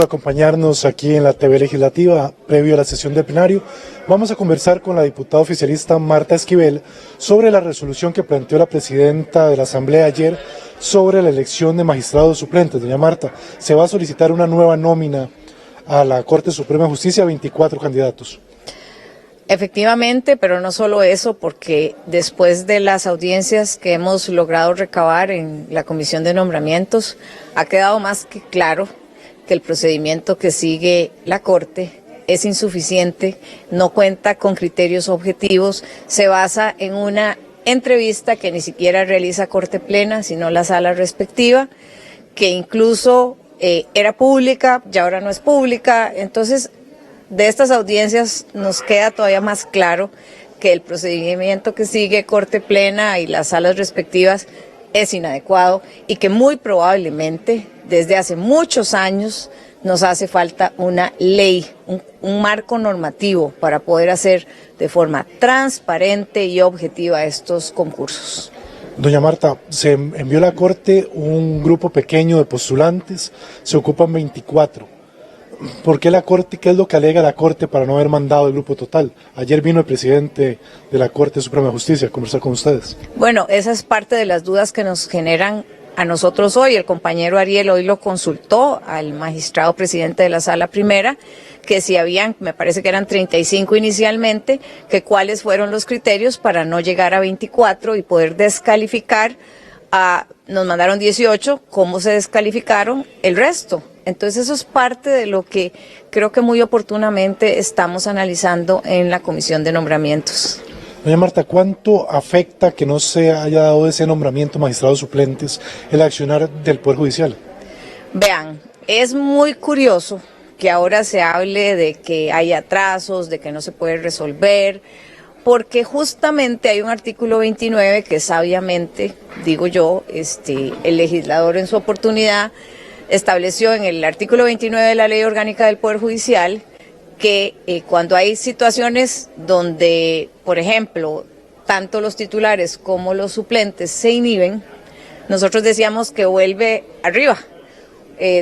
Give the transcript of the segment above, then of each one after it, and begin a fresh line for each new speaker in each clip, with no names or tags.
Acompañarnos aquí en la TV Legislativa previo a la sesión del plenario. Vamos a conversar con la diputada oficialista Marta Esquivel sobre la resolución que planteó la presidenta de la Asamblea ayer sobre la elección de magistrados suplentes. Doña Marta, se va a solicitar una nueva nómina a la Corte Suprema de Justicia, 24 candidatos.
Efectivamente, pero no solo eso, porque después de las audiencias que hemos logrado recabar en la Comisión de Nombramientos, ha quedado más que claro que el procedimiento que sigue la Corte es insuficiente, no cuenta con criterios objetivos, se basa en una entrevista que ni siquiera realiza Corte Plena, sino la sala respectiva, que incluso era pública y ahora no es pública. Entonces, de estas audiencias nos queda todavía más claro que el procedimiento que sigue Corte Plena y las salas respectivas es inadecuado y que muy probablemente desde hace muchos años nos hace falta una ley, un marco normativo para poder hacer de forma transparente y objetiva estos concursos.
Doña Marta, se envió a la Corte un grupo pequeño de postulantes, se ocupan 24. ¿Por qué la Corte? ¿Qué es lo que alega la Corte para no haber mandado el grupo total? Ayer vino el presidente de la Corte Suprema de Justicia a conversar con ustedes. Bueno,
esa es parte de las dudas que nos generan a nosotros hoy. El compañero Ariel hoy lo consultó al magistrado presidente de la Sala Primera, que si habían, me parece que eran 35 inicialmente, que cuáles fueron los criterios para no llegar a 24 y poder descalificar nos mandaron 18, ¿cómo se descalificaron el resto? Entonces eso es parte de lo que creo que muy oportunamente estamos analizando en la Comisión de Nombramientos.
Doña Marta, ¿cuánto afecta que no se haya dado ese nombramiento a magistrados suplentes el accionar del Poder Judicial?
Vean, es muy curioso que ahora se hable de que hay atrasos, de que no se puede resolver, porque justamente hay un artículo 29 que sabiamente, digo yo, el legislador en su oportunidad estableció en el artículo 29 de la Ley Orgánica del Poder Judicial que cuando hay situaciones donde, por ejemplo, tanto los titulares como los suplentes se inhiben, nosotros decíamos que vuelve arriba,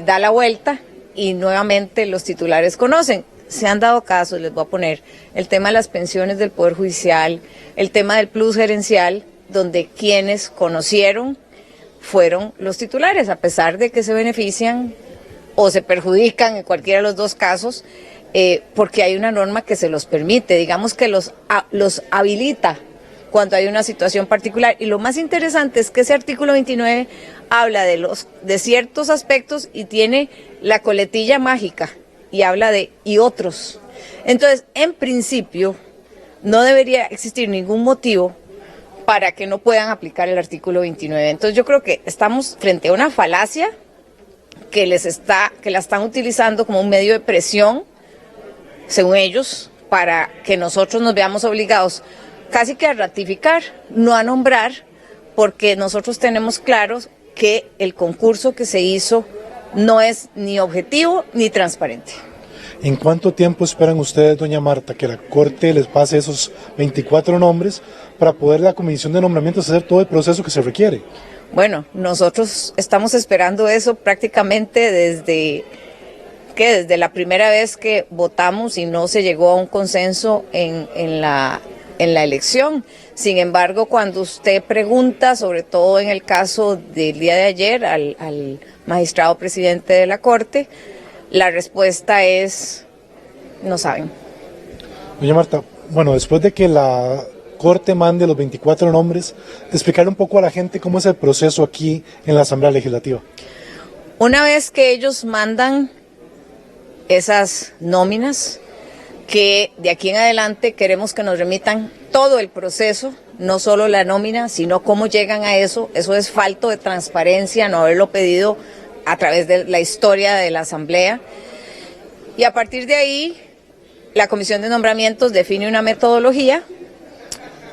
da la vuelta y nuevamente los titulares conocen. Se han dado casos, les voy a poner el tema de las pensiones del Poder Judicial, el tema del plus gerencial, donde quienes conocieron fueron los titulares, a pesar de que se benefician o se perjudican en cualquiera de los dos casos, porque hay una norma que se los permite, digamos que los habilita cuando hay una situación particular. Y lo más interesante es que ese artículo 29 habla de ciertos aspectos y tiene la coletilla mágica y habla de y otros. Entonces, en principio, no debería existir ningún motivo para que no puedan aplicar el artículo 29. Entonces yo creo que estamos frente a una falacia que la están utilizando como un medio de presión, según ellos, para que nosotros nos veamos obligados casi que a ratificar, no a nombrar, porque nosotros tenemos claros que el concurso que se hizo no es ni objetivo ni transparente.
¿En cuánto tiempo esperan ustedes, doña Marta, que la Corte les pase esos 24 nombres para poder la Comisión de Nombramientos hacer todo el proceso que se requiere?
Bueno, nosotros estamos esperando eso prácticamente desde la primera vez que votamos y no se llegó a un consenso en la elección. Sin embargo, cuando usted pregunta, sobre todo en el caso del día de ayer, al magistrado presidente de la Corte, la respuesta es, no saben.
Doña Marta, bueno, después de que la Corte mande los 24 nombres, explicar un poco a la gente cómo es el proceso aquí en la Asamblea Legislativa.
Una vez que ellos mandan esas nóminas, que de aquí en adelante queremos que nos remitan todo el proceso, no solo la nómina, sino cómo llegan a eso. Eso es falto de transparencia, no haberlo pedido a través de la historia de la Asamblea. Y a partir de ahí, la Comisión de Nombramientos define una metodología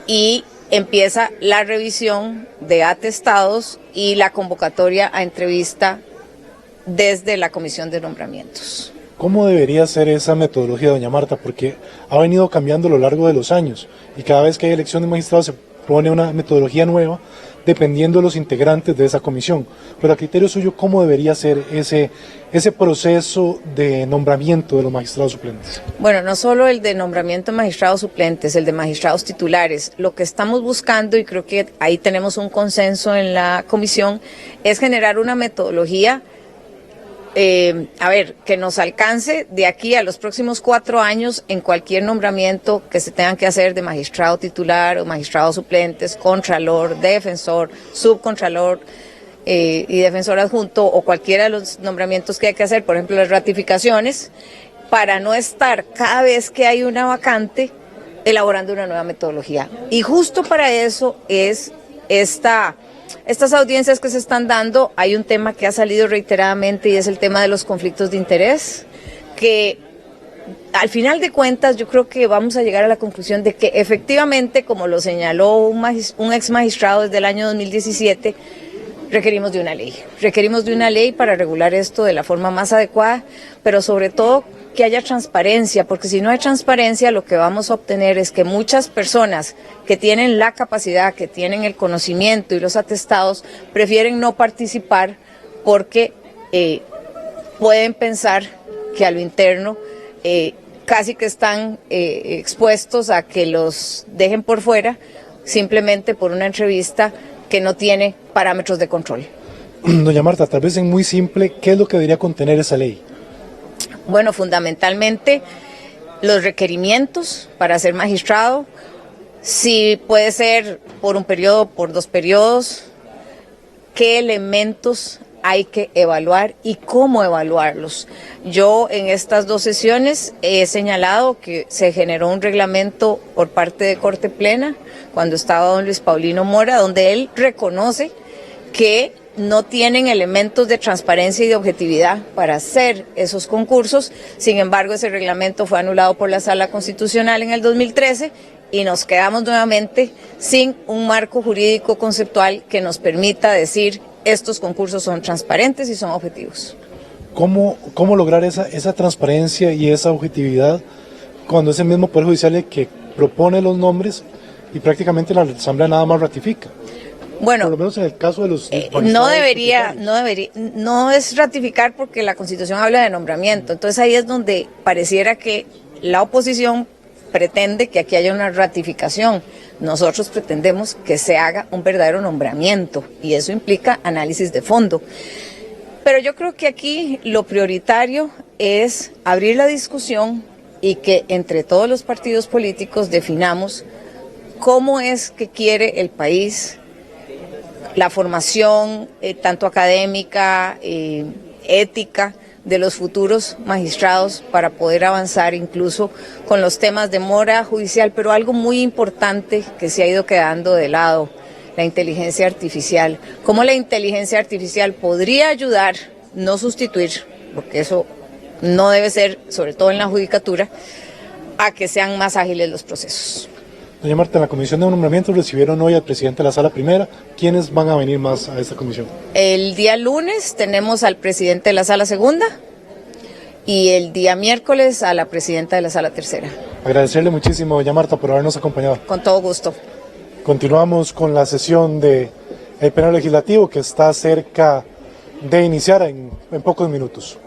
y empieza la revisión de atestados y la convocatoria a entrevista desde la Comisión de Nombramientos.
¿Cómo debería ser esa metodología, doña Marta? Porque ha venido cambiando a lo largo de los años y cada vez que hay elección de magistrados propone una metodología nueva dependiendo de los integrantes de esa comisión. Pero a criterio suyo, ¿cómo debería ser ese proceso de nombramiento de los magistrados suplentes?
Bueno, no solo el de nombramiento de magistrados suplentes, el de magistrados titulares. Lo que estamos buscando, y creo que ahí tenemos un consenso en la comisión, es generar una metodología que nos alcance de aquí a los próximos 4 años en cualquier nombramiento que se tengan que hacer de magistrado titular o magistrados suplentes, contralor, defensor, subcontralor y defensor adjunto, o cualquiera de los nombramientos que hay que hacer, por ejemplo las ratificaciones, para no estar cada vez que hay una vacante elaborando una nueva metodología. Y justo para eso es estas audiencias que se están dando. Hay un tema que ha salido reiteradamente y es el tema de los conflictos de interés, que al final de cuentas yo creo que vamos a llegar a la conclusión de que efectivamente, como lo señaló un ex magistrado desde el año 2017, requerimos de una ley para regular esto de la forma más adecuada, pero sobre todo que haya transparencia, porque si no hay transparencia lo que vamos a obtener es que muchas personas que tienen la capacidad, que tienen el conocimiento y los atestados, prefieren no participar porque pueden pensar que a lo interno casi que están expuestos a que los dejen por fuera simplemente por una entrevista que no tiene parámetros de control.
Doña Marta, tal vez en muy simple, ¿qué es lo que debería contener esa ley?
Bueno, fundamentalmente los requerimientos para ser magistrado, si puede ser por un periodo, por 2 periodos, qué elementos hay que evaluar y cómo evaluarlos. Yo en estas 2 sesiones he señalado que se generó un reglamento por parte de Corte Plena cuando estaba don Luis Paulino Mora, donde él reconoce que no tienen elementos de transparencia y de objetividad para hacer esos concursos. Sin embargo, ese reglamento fue anulado por la Sala Constitucional en el 2013 y nos quedamos nuevamente sin un marco jurídico conceptual que nos permita decir estos concursos son transparentes y son objetivos.
¿Cómo lograr esa transparencia y esa objetividad cuando es el mismo Poder Judicial el que propone los nombres y prácticamente la Asamblea nada más ratifica?
Bueno,
por lo menos en el caso de los
no es ratificar porque la Constitución habla de nombramiento. Entonces ahí es donde pareciera que la oposición pretende que aquí haya una ratificación. Nosotros pretendemos que se haga un verdadero nombramiento y eso implica análisis de fondo. Pero yo creo que aquí lo prioritario es abrir la discusión y que entre todos los partidos políticos definamos cómo es que quiere el país la formación tanto académica, ética, de los futuros magistrados para poder avanzar incluso con los temas de mora judicial, pero algo muy importante que se ha ido quedando de lado, la inteligencia artificial. ¿Cómo la inteligencia artificial podría ayudar, no sustituir, porque eso no debe ser, sobre todo en la judicatura, a que sean más ágiles los procesos?
Doña Marta, en la Comisión de Nombramientos recibieron hoy al presidente de la Sala Primera. ¿Quiénes van a venir más a esta comisión?
El día lunes tenemos al presidente de la Sala Segunda y el día miércoles a la presidenta de la Sala Tercera.
Agradecerle muchísimo, doña Marta, por habernos acompañado.
Con todo gusto.
Continuamos con la sesión del Pleno Legislativo que está cerca de iniciar en pocos minutos.